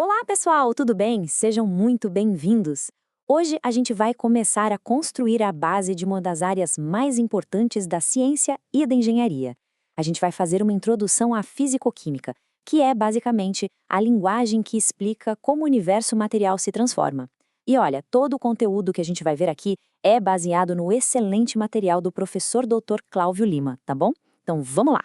Olá, pessoal, tudo bem? Sejam muito bem-vindos. Hoje a gente vai começar a construir a base de uma das áreas mais importantes da ciência e da engenharia. A gente vai fazer uma introdução à fisicoquímica, que é basicamente a linguagem que explica como o universo material se transforma. E olha, todo o conteúdo que a gente vai ver aqui é baseado no excelente material do professor Dr. Cláudio Lima, tá bom? Então vamos lá!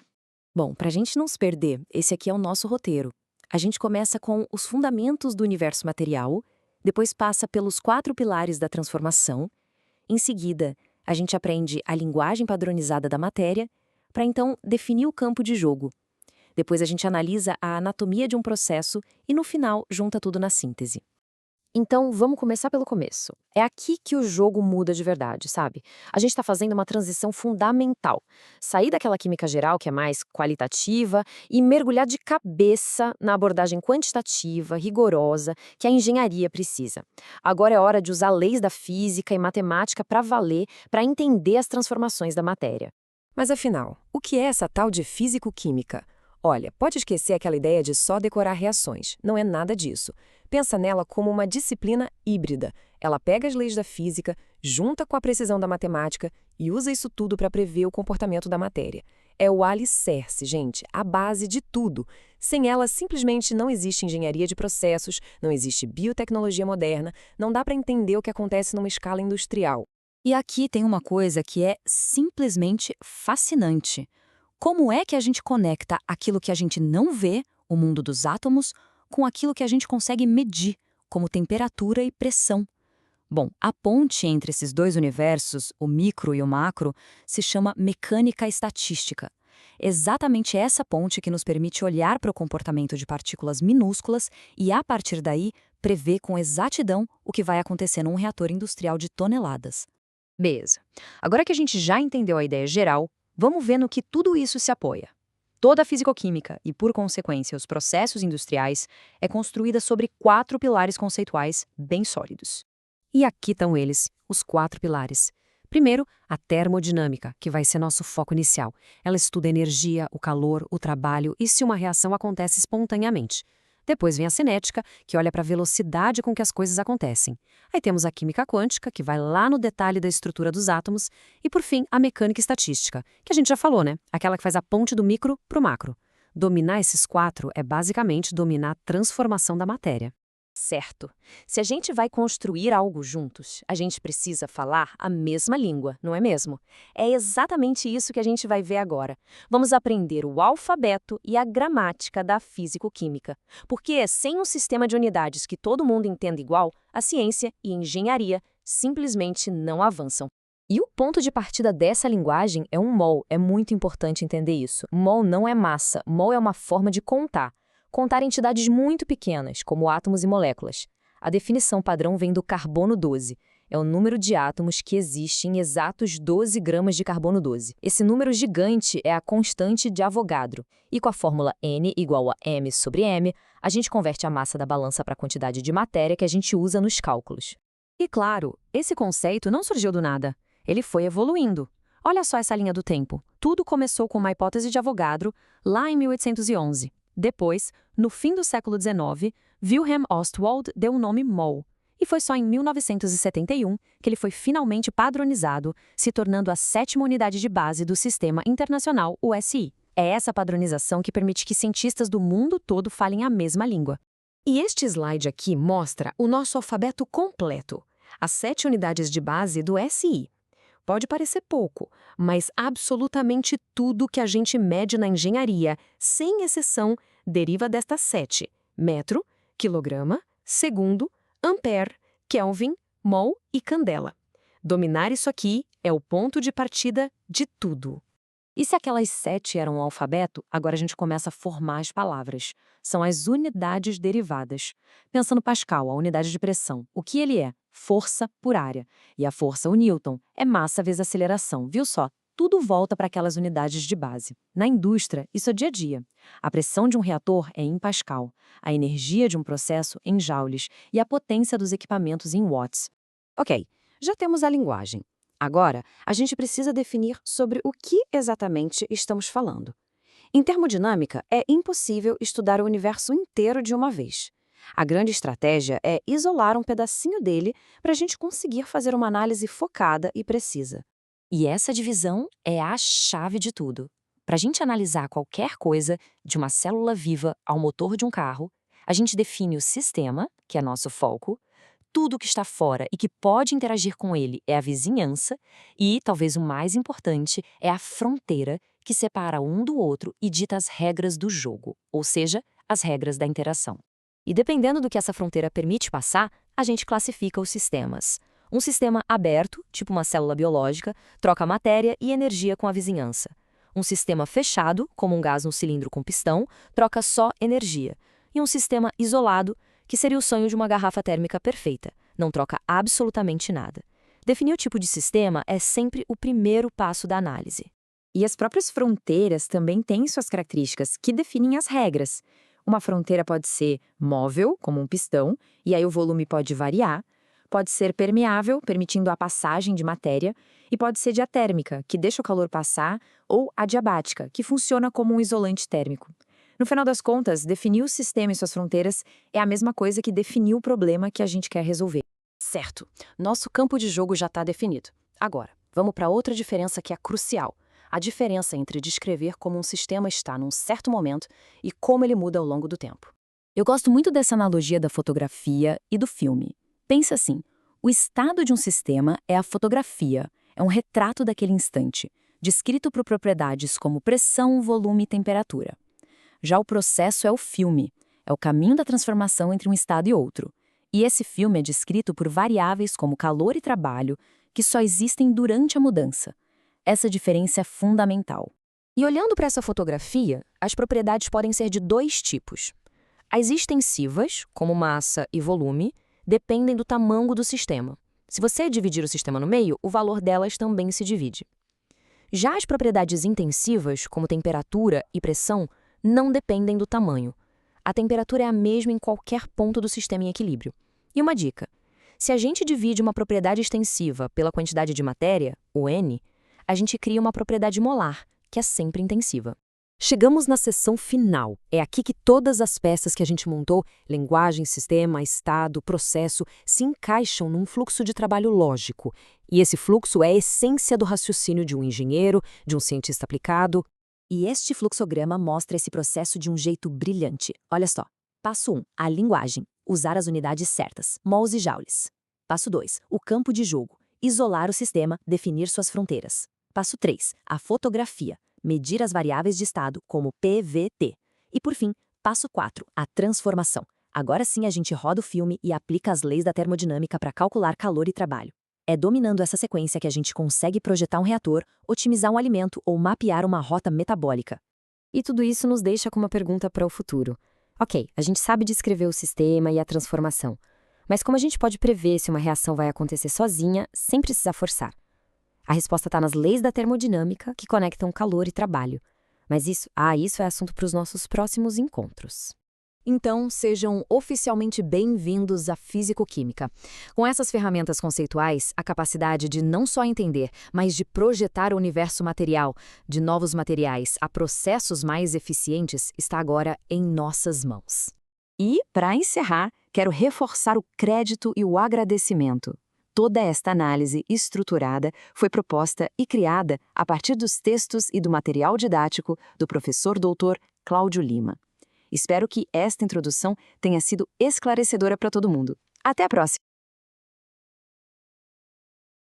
Bom, para a gente não se perder, esse aqui é o nosso roteiro. A gente começa com os fundamentos do universo material, depois passa pelos 4 pilares da transformação. Em seguida, a gente aprende a linguagem padronizada da matéria, para então definir o campo de jogo. Depois a gente analisa a anatomia de um processo e, no final, junta tudo na síntese. Então, vamos começar pelo começo. É aqui que o jogo muda de verdade, sabe? A gente está fazendo uma transição fundamental. Sair daquela química geral, que é mais qualitativa, e mergulhar de cabeça na abordagem quantitativa, rigorosa, que a engenharia precisa. Agora é hora de usar leis da física e matemática para valer, para entender as transformações da matéria. Mas afinal, o que é essa tal de físico-química? Olha, pode esquecer aquela ideia de só decorar reações. Não é nada disso. Pensa nela como uma disciplina híbrida. Ela pega as leis da física, junta com a precisão da matemática e usa isso tudo para prever o comportamento da matéria. É o alicerce, gente, a base de tudo. Sem ela, simplesmente não existe engenharia de processos, não existe biotecnologia moderna, não dá para entender o que acontece numa escala industrial. E aqui tem uma coisa que é simplesmente fascinante. Como é que a gente conecta aquilo que a gente não vê, o mundo dos átomos, com aquilo que a gente consegue medir, como temperatura e pressão? Bom, a ponte entre esses dois universos, o micro e o macro, se chama mecânica estatística. Exatamente essa ponte que nos permite olhar para o comportamento de partículas minúsculas e, a partir daí, prever com exatidão o que vai acontecer num reator industrial de toneladas. Beleza. Agora que a gente já entendeu a ideia geral, vamos ver no que tudo isso se apoia. Toda a fisicoquímica e, por consequência, os processos industriais é construída sobre 4 pilares conceituais bem sólidos. E aqui estão eles, os 4 pilares. Primeiro, a termodinâmica, que vai ser nosso foco inicial. Ela estuda a energia, o calor, o trabalho e se uma reação acontece espontaneamente. Depois vem a cinética, que olha para a velocidade com que as coisas acontecem. Aí temos a química quântica, que vai lá no detalhe da estrutura dos átomos. E, por fim, a mecânica estatística, que a gente já falou, né? Aquela que faz a ponte do micro para o macro. Dominar esses 4 é basicamente dominar a transformação da matéria. Certo. Se a gente vai construir algo juntos, a gente precisa falar a mesma língua, não é mesmo? É exatamente isso que a gente vai ver agora. Vamos aprender o alfabeto e a gramática da físico-química. Porque sem um sistema de unidades que todo mundo entenda igual, a ciência e a engenharia simplesmente não avançam. E o ponto de partida dessa linguagem é um mol. É muito importante entender isso. Mol não é massa, mol é uma forma de contar. Contar entidades muito pequenas, como átomos e moléculas. A definição padrão vem do carbono 12. É o número de átomos que existe em exatos 12 gramas de carbono 12. Esse número gigante é a constante de Avogadro. E com a fórmula N igual a m sobre m, a gente converte a massa da balança para a quantidade de matéria que a gente usa nos cálculos. E claro, esse conceito não surgiu do nada. Ele foi evoluindo. Olha só essa linha do tempo. Tudo começou com uma hipótese de Avogadro, lá em 1811. Depois, no fim do século XIX, Wilhelm Ostwald deu o nome mol. E foi só em 1971 que ele foi finalmente padronizado, se tornando a 7ª unidade de base do Sistema Internacional USI. É essa padronização que permite que cientistas do mundo todo falem a mesma língua. E este slide aqui mostra o nosso alfabeto completo, as 7 unidades de base do SI. Pode parecer pouco, mas absolutamente tudo que a gente mede na engenharia, sem exceção, deriva destas 7: metro, quilograma, segundo, ampere, Kelvin, mol e candela. Dominar isso aqui é o ponto de partida de tudo. E se aquelas 7 eram o alfabeto, agora a gente começa a formar as palavras. São as unidades derivadas. Pensa no Pascal, a unidade de pressão. O que ele é? Força por área. E a força, o Newton, é massa vezes aceleração. Viu só? Tudo volta para aquelas unidades de base. Na indústria, isso é dia a dia. A pressão de um reator é em Pascal, a energia de um processo em joules e a potência dos equipamentos em watts. Ok, já temos a linguagem. Agora, a gente precisa definir sobre o que exatamente estamos falando. Em termodinâmica, é impossível estudar o universo inteiro de uma vez. A grande estratégia é isolar um pedacinho dele para a gente conseguir fazer uma análise focada e precisa. E essa divisão é a chave de tudo. Para a gente analisar qualquer coisa, de uma célula viva ao motor de um carro, a gente define o sistema, que é nosso foco, tudo que está fora e que pode interagir com ele é a vizinhança, e, talvez o mais importante, é a fronteira que separa um do outro e dita as regras do jogo, ou seja, as regras da interação. E dependendo do que essa fronteira permite passar, a gente classifica os sistemas. Um sistema aberto, tipo uma célula biológica, troca matéria e energia com a vizinhança. Um sistema fechado, como um gás no cilindro com pistão, troca só energia. E um sistema isolado, que seria o sonho de uma garrafa térmica perfeita, não troca absolutamente nada. Definir o tipo de sistema é sempre o primeiro passo da análise. E as próprias fronteiras também têm suas características que definem as regras. Uma fronteira pode ser móvel, como um pistão, e aí o volume pode variar. Pode ser permeável, permitindo a passagem de matéria, e pode ser diatérmica, que deixa o calor passar, ou adiabática, que funciona como um isolante térmico. No final das contas, definir o sistema e suas fronteiras é a mesma coisa que definir o problema que a gente quer resolver. Certo, nosso campo de jogo já está definido. Agora, vamos para outra diferença que é crucial. A diferença entre descrever como um sistema está num certo momento e como ele muda ao longo do tempo. Eu gosto muito dessa analogia da fotografia e do filme. Pensa assim, o estado de um sistema é a fotografia, é um retrato daquele instante, descrito por propriedades como pressão, volume e temperatura. Já o processo é o filme, é o caminho da transformação entre um estado e outro. E esse filme é descrito por variáveis como calor e trabalho, que só existem durante a mudança. Essa diferença é fundamental. E olhando para essa fotografia, as propriedades podem ser de dois tipos. As extensivas, como massa e volume, dependem do tamanho do sistema. Se você dividir o sistema no meio, o valor delas também se divide. Já as propriedades intensivas, como temperatura e pressão, não dependem do tamanho. A temperatura é a mesma em qualquer ponto do sistema em equilíbrio. E uma dica: se a gente divide uma propriedade extensiva pela quantidade de matéria, o N, a gente cria uma propriedade molar, que é sempre intensiva. Chegamos na seção final. É aqui que todas as peças que a gente montou, linguagem, sistema, estado, processo, se encaixam num fluxo de trabalho lógico. E esse fluxo é a essência do raciocínio de um engenheiro, de um cientista aplicado. E este fluxograma mostra esse processo de um jeito brilhante. Olha só. Passo 1, a linguagem. Usar as unidades certas, mols e joules. Passo 2, o campo de jogo. Isolar o sistema, definir suas fronteiras. Passo 3, a fotografia. Medir as variáveis de estado, como PVT. E por fim, passo 4, a transformação. Agora sim a gente roda o filme e aplica as leis da termodinâmica para calcular calor e trabalho. É dominando essa sequência que a gente consegue projetar um reator, otimizar um alimento ou mapear uma rota metabólica. E tudo isso nos deixa com uma pergunta para o futuro. Ok, a gente sabe descrever o sistema e a transformação, mas como a gente pode prever se uma reação vai acontecer sozinha, sem precisar forçar? A resposta está nas leis da termodinâmica que conectam calor e trabalho. Mas isso é assunto para os nossos próximos encontros. Então, sejam oficialmente bem-vindos à Físico-Química. Com essas ferramentas conceituais, a capacidade de não só entender, mas de projetar o universo material, de novos materiais a processos mais eficientes, está agora em nossas mãos. E, para encerrar, quero reforçar o crédito e o agradecimento. Toda esta análise estruturada foi proposta e criada a partir dos textos e do material didático do professor Dr. Cláudio Lima. Espero que esta introdução tenha sido esclarecedora para todo mundo. Até a próxima!